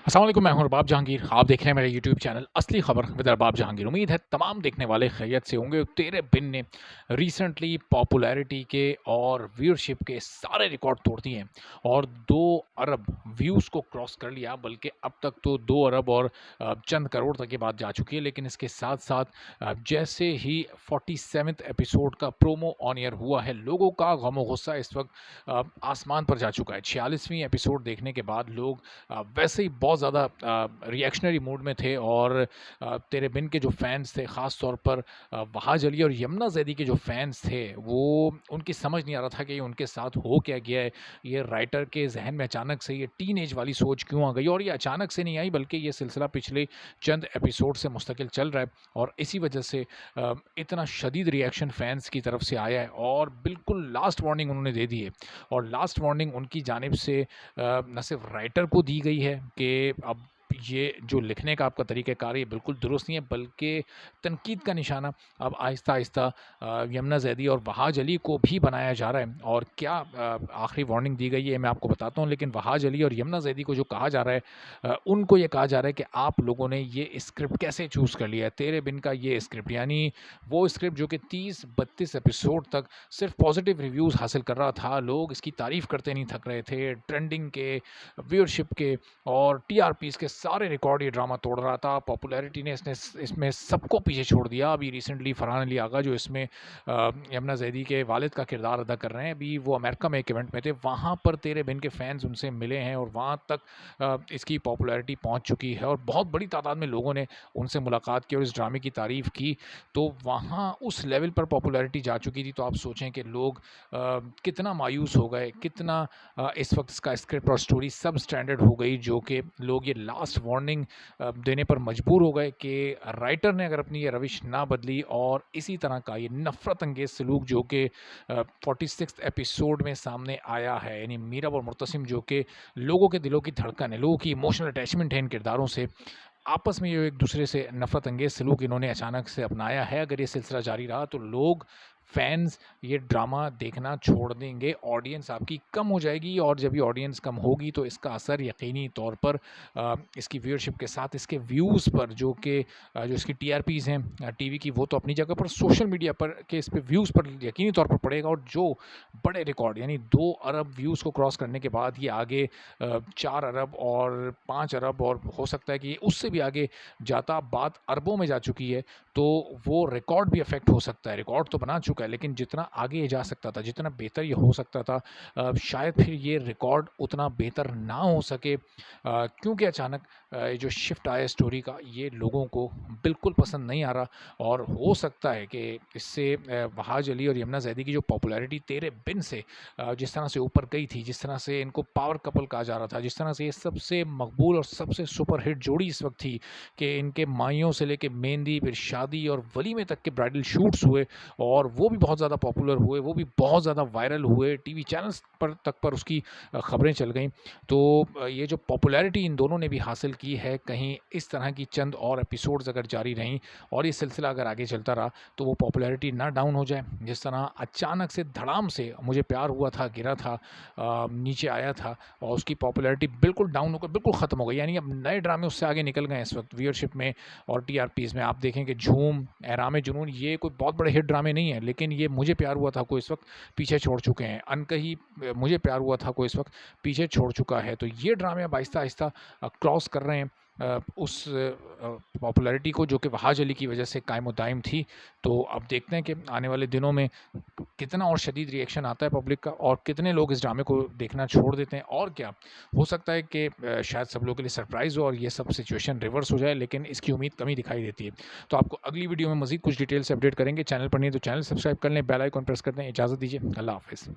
अस्सलाम वालेकुम, मैं हूं अरबाब जहांगीर। आप देख रहे हैं मेरा यूट्यूब चैनल असली खबर विद अरबाब जहांगीर। उम्मीद है तमाम देखने वाले खैरियत से होंगे। तेरे बिन ने रिसेंटली पॉपुलैरिटी के और व्यूअरशिप के सारे रिकॉर्ड तोड़ दिए हैं और 2 अरब व्यूज़ को क्रॉस कर लिया। बल्कि अब तक तो 2 अरब और चंद करोड़ तक की बात जा चुकी है। लेकिन इसके साथ-साथ जैसे ही 47वें एपिसोड का प्रोमो ऑन एयर हुआ है, लोगों का गम-ओ-गुस्सा इस वक्त आसमान पर जा चुका है। 46वीं एपिसोड देखने के बाद लोग वैसे ही बहुत ज़्यादा रिएक्शनरी मूड में थे और तेरे बिन के जो फैन्स थे, ख़ास तौर पर वहाज अली और यमुना ज़ैदी के जो फैन्स थे, वो उनकी समझ नहीं आ रहा था कि ये उनके साथ हो क्या गया है। ये राइटर के ज़हन में अचानक से ये टीनेज वाली सोच क्यों आ गई, और ये अचानक से नहीं आई, बल्कि ये सिलसिला पिछले चंद एपिसोड से मुस्तकिल चल रहा है और इसी वजह से इतना शदीद रिएक्शन फैन्स की तरफ से आया है और बिल्कुल लास्ट वार्निंग उन्होंने दे दी है। और लास्ट वार्निंग उनकी जानिब से न सिर्फ राइटर को दी गई है कि अब ये जो लिखने का आपका तरीक़ाकार है ये बिल्कुल दुरुस्त नहीं है, बल्कि तनकीद का निशाना अब आहिस्ता-आहिस्ता यमुना ज़ैदी और वहाज अली को भी बनाया जा रहा है। और क्या आखिरी वार्निंग दी गई है मैं आपको बताता हूँ। लेकिन वहाज अली और यमुना ज़ैदी को जो कहा जा रहा है, उनको ये कहा जा रहा है कि आप लोगों ने ये स्क्रिप्ट कैसे चूज़ कर लिया है। तेरे बिन का ये स्क्रिप्ट, यानी वो स्क्रिप्ट जो कि 30-32 एपिसोड तक सिर्फ पॉजिटिव रिव्यूज़ हासिल कर रहा था, लोग इसकी तारीफ़ करते नहीं थक रहे थे, ट्रेंडिंग के, व्यूअरशिप के और टीआरपीज़ के सारे रिकॉर्ड ये ड्रामा तोड़ रहा था। पॉपुलैरिटी ने इसमें सबको पीछे छोड़ दिया। अभी रिसेंटली फरहान अली आगा जो इसमें यमुना ज़ैदी के वालिद का किरदार अदा कर रहे हैं, अभी वो अमेरिका में एक इवेंट में थे, वहाँ पर तेरे बिन के फैन्स उनसे मिले हैं और वहाँ तक इसकी पॉपुलैरिटी पहुँच चुकी है और बहुत बड़ी तादाद में लोगों ने उनसे मुलाकात की और इस ड्रामे की तारीफ़ की। तो वहाँ उस लेवल पर पॉपुलैरिटी जा चुकी थी। तो आप सोचें कि लोग कितना मायूस हो गए, कितना इस वक्त इसका स्क्रिप्ट और स्टोरी सब स्टैंडर्ड हो गई, जो कि लोग ये लास्ट वार्निंग देने पर मजबूर हो गए कि राइटर ने अगर अपनी ये रविश ना बदली और इसी तरह का ये नफ़रत अंगेज़ सलूक जो कि 46th एपिसोड में सामने आया है, यानी मीरब और मुर्तसिम जो कि लोगों के दिलों की धड़कन है, लोगों की इमोशनल अटैचमेंट है इन किरदारों से, आपस में ये एक दूसरे से नफ़रत अंगेज़ सलूक इन्होंने अचानक से अपनाया है। अगर ये सिलसिला जारी रहा तो लोग, फैन्स ये ड्रामा देखना छोड़ देंगे, ऑडियंस आपकी कम हो जाएगी और जब ये ऑडियंस कम होगी तो इसका असर यकीनी तौर पर इसकी व्यूअरशिप के साथ इसके व्यूज़ पर, जो कि जो इसकी टीआरपीज़ हैं टीवी की, वो तो अपनी जगह पर, सोशल मीडिया पर के इस पे व्यूज़ पर यकीनी तौर पर पड़ेगा। और जो बड़े रिकॉर्ड यानी 2 अरब व्यूज़ को क्रॉस करने के बाद ये आगे 4 अरब और 5 अरब और हो सकता है कि उससे भी आगे जाता, बात अरबों में जा चुकी है, तो वो रिकॉर्ड भी अफेक्ट हो सकता है। रिकॉर्ड तो बना चुका है, लेकिन जितना आगे ये जा सकता था, जितना बेहतर ये हो सकता था, शायद फिर ये रिकॉर्ड उतना बेहतर ना हो सके, क्योंकि अचानक ये जो शिफ्ट आया स्टोरी का, ये लोगों को बिल्कुल पसंद नहीं आ रहा। और हो सकता है कि इससे वहाज अली और यमुना ज़ैदी की जो पॉपुलैरिटी तेरे बिन से जिस तरह से ऊपर गई थी, जिस तरह से इनको पावर कपल कहा जा रहा था, जिस तरह से ये सबसे मकबूल और सबसे सुपर हिट जोड़ी इस वक्त थी कि इनके माइयों से लेके मेहंदी, फिर शादी और वलीमे तक के ब्राइडल शूट्स हुए और वो भी बहुत ज़्यादा पॉपुलर हुए, वो भी बहुत ज़्यादा वायरल हुए, टीवी चैनल्स पर उसकी खबरें चल गईं। तो ये जो पॉपुलैरिटी इन दोनों ने भी हासिल की है, कहीं इस तरह की चंद और एपिसोड्स अगर जारी रहीं और ये सिलसिला अगर आगे चलता रहा तो वो पॉपुलैरिटी ना डाउन हो जाए। जिस तरह अचानक से धड़ाम से मुझे प्यार हुआ था, गिरा था, नीचे आया था और उसकी पॉपुलैरिटी बिल्कुल डाउन होकर बिल्कुल ख़त्म हो गई। यानी अब नए ड्रामे उससे आगे निकल गए हैं इस वक्त व्यूअरशिप में और टीआरपीज़ में। आप देखें कि झूम, एहराम जुनून ये कोई बहुत बड़े हिट ड्रामे नहीं है, लेकिन ये मुझे प्यार हुआ था को इस वक्त पीछे छोड़ चुके हैं। अनकही मुझे प्यार हुआ था को इस वक्त पीछे छोड़ चुका है। तो ये ड्रामे अब आहिस्ता-आहिस्ता क्रॉस कर रहे हैं उस पॉपुलैरिटी को जो कि वहाज अली की वजह से कायम व दायम थी। तो अब देखते हैं कि आने वाले दिनों में कितना और शदीद रिएक्शन आता है पब्लिक का और कितने लोग इस ड्रामे को देखना छोड़ देते हैं। और क्या हो सकता है कि शायद सब लोगों के लिए सरप्राइज़ हो और ये सब सिचुएशन रिवर्स हो जाए, लेकिन इसकी उम्मीद कम ही दिखाई देती है। तो आपको अगली वीडियो में मज़ीद कुछ डिटेल से अपडेट करेंगे। चैनल पर नहीं तो चैनल सब्सक्राइब कर लें, बेल आइकन प्रेस कर दें। इजाज़त दीजिए, अल्लाह हाफ़िज़।